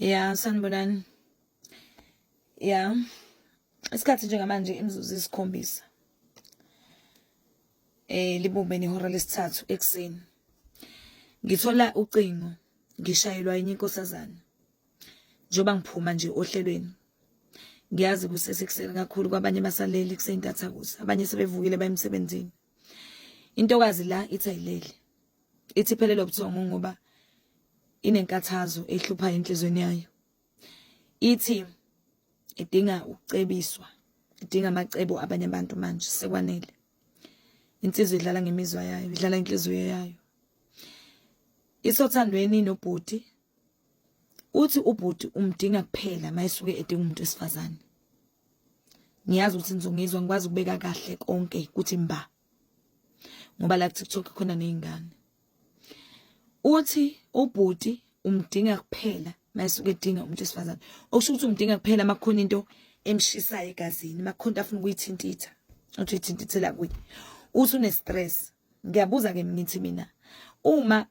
Ya, sanibonani. Ya, isikhathi njengamanje imizuzu isikhombisa. Libumbene ihora lesithathu ekuseni. Ngithola ucingo, ngishayelwa enye inkosazana. Njoba ngiphuma nje ohlelweni. Ngiyazi kusesekuseni kakhulu kwabanye basalele kuseyintathakusa, abanye sebevukile baye emsebenzini. Intokazi la ithi ayilele. Ithi iphelelwe ubuthongo ngoba inenkathazo ehlupha enhlizweni yayo. Ithi idinga ukucebiswa, idinga amacebo abanye abantu manje sekwanele. Insizwa idlala ngemizwa yayo, idlala inhliziyo yayo. Isothandweni nobhuti. Uthi ubhuti umdinga kuphela mayisuke edinga umuntu wesifazane. Ngiyazi ukuthi nizongizwa ngikwazi ukubeka kahle konke ukuthi mba. Ngoba la TikTok khona nezingane. Uthi ubhuti umdinga kuphela mayisuke edinga umuntu wesifazane. Okusho ukuthi umdinga kuphela makukhona into emshisayo egazini, makukhona afuna ukuyithintitha. Uthi uyithintithela kuye. Uthi une stress. Ngiyabuza ke ngithi mina uma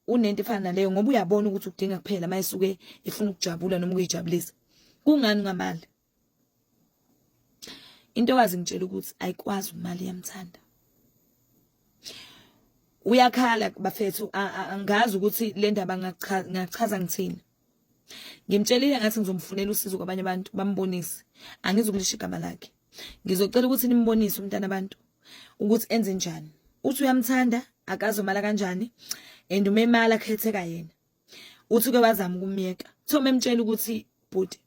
unento efana naleyo ngoba uyabona ukuthi ukudinga kuphela mayisuke efuna ukujabula noma ukuyijabulisa. Kungani ngamali? Intokazi ngitshela ukuthi ayikwazi imali yamthanda. Uyakhala bafethu angazi ukuthi le ndaba ngachaza ngithini. Ngimtshelile ngathi ngizomfunela usizo kwabanye abantu bambonise. Angizukulisha igama lakhe. Ngizocela ukuthi nimbonise umntana abantu ukuthi enze njani. Uthi uyamthanda akazomala kanjani and umemala khetheka yena. Uthi ke wazama ukumyeka. Thoma emtshela ukuthi bhuti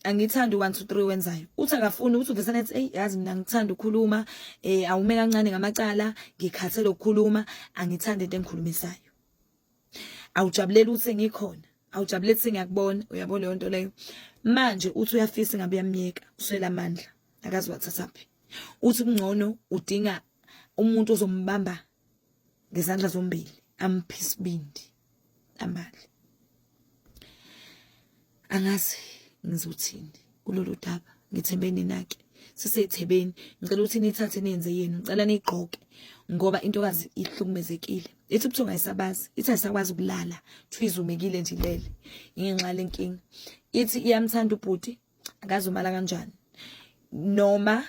angithandi 1 2 3 wenzayo. Uthi akafuni uthi uvesana ethi yazi mina ngithanda ukukhuluma awume kancane ngamacala ngikhathele ukukhuluma angithandi into engikhulumisayo. Awujabulela ukuthi ngikhona awujabulela ukuthi ngiyakubona uyabona leyo nto leyo. Manje uthi uyafisa ngabe uyamyeka uswela amandla akazi wathathaphi. Uthi kungcono udinga umuntu ozombamba ngezandla zombili ampisibindi amali. Angazi ngizothini kulolu daba ngithembeni nake sisethebeni ngicela ukuthi nithathe nenze yenu ngicela nigqoke ngoba intokazi ihlukumezekile ithi ubuthongo ayisabazi ithi ayisakwazi ukulala thwizumekile nje ilele ingenxa lenkinga ithi iyamthanda ubhuti akazomala kanjani noma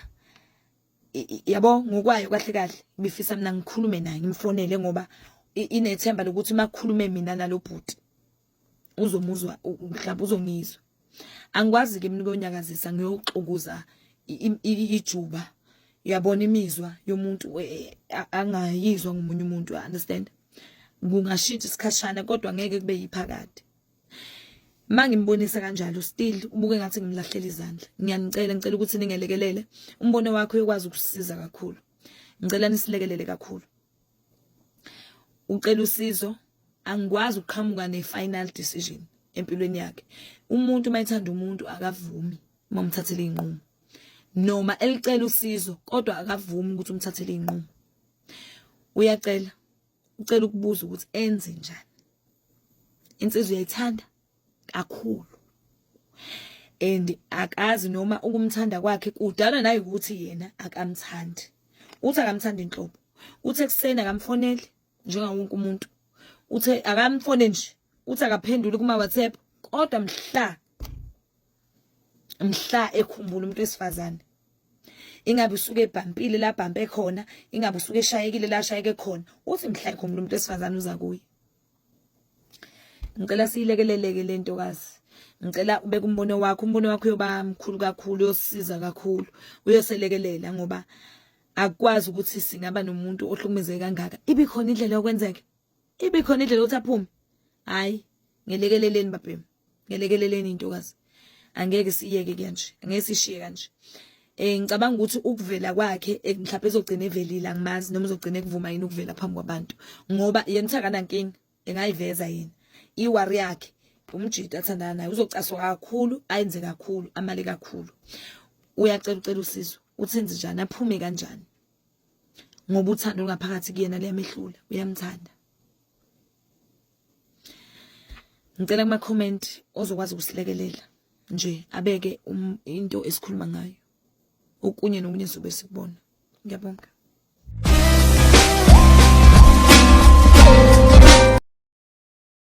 yabo ngokwayo kahle kahle bifisa mina ngikhulume naye ngimfonele ngoba inethemba lokuthi makukhulume mina nalobhuti uzomuzwa mhlawumbe uzongizwa. Angikwazi ke mina ukonyakazisa ngiyoxukuza ijuba uyabona imizwa yomuntu angayizwa ngomunye umuntu understand kungashintsha isikhashana kodwa ngeke kube yiphakade. Mangimbonisa kanjalo still ubuke ngathi ngimlahlela izandla. Ngicela ukuthi ningelekelele umbono wakho uyokwazi ukusiza kakhulu. Ngicela nisilekelele kakhulu. Ucela usizo angikwazi ukuqhamuka ne-final decision empilweni yakhe. Umuntu mayithanda umuntu akavumi umthathele inqumo. Noma elicela usizo kodwa akavumi ukuthi umthathele inqumo. Uyacela ucela ukubuza ukuthi enze njani. Insizwa uyayithanda kakhulu. And akazi noma ukumthanda kwakhe kudala naye ukuthi yena akamthandi. Uthi akamthanda inhlobo. Uthi ekuseni akamfoneli njenga wonke umuntu. Uthi akamfone nje. Uthi akaphendule kuma WhatsApp kodwa mhla ekhumbula umuntu wesifazane. Ingabe usuke ebhampile la bhampe khona, ingabe usuke eshayekile la shayeke khona. Uthi mhla ekhumbula umuntu wesifazane uza kuye. Ngicela siyilekeleleke le ntokazi. Ngicela ubeke umbono wakho uyoba mkhulu kakhulu uyosiza kakhulu. Uyoselekelela ngoba akwazi ukuthi singaba nomuntu ohlukumezeke kangaka. Ibikhona indlela yokwenzeka. Ibikhona indlela yokuthi aphume. Hayi, ngelekeleleni babhemu. Ngelekeleleni intokazi. Angeke siyeke kanje. Angeke sishiye kanje. Ngicabanga ukuthi ukuvela kwakhe mhlawumbe ezogcina evelile angimazi noma uzogcina ekuvuma yini ukuvela phambi kwabantu ngoba yena uthakana nkingi engayiveza yena. Iwari yakhe umjida athandana naye uzocaswa kakhulu ayenze kakhulu amali kakhulu. Ucela usizo uthenze njani aphume kanjani ngoba uthando ngaphakathi kuyena liyamehlula uyamthanda. Ngicela kuma comment ozokwazi ukusilekelela nje abeke into esikhuluma ngayo. Okunye nokunye sobe sikubona. Ngiyabonga.